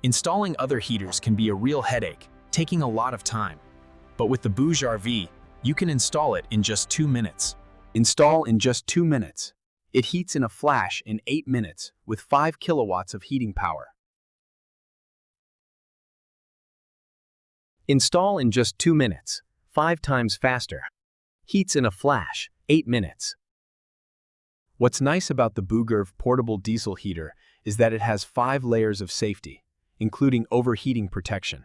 Installing other heaters can be a real headache, taking a lot of time. But with the BougeRV, you can install it in just 2 minutes. Install in just 2 minutes. It heats in a flash in 8 minutes with 5 kilowatts of heating power. Install in just 2 minutes, 5 times faster. Heats in a flash, 8 minutes. What's nice about the BougeRV portable diesel heater is that it has 5 layers of safety, including overheating protection.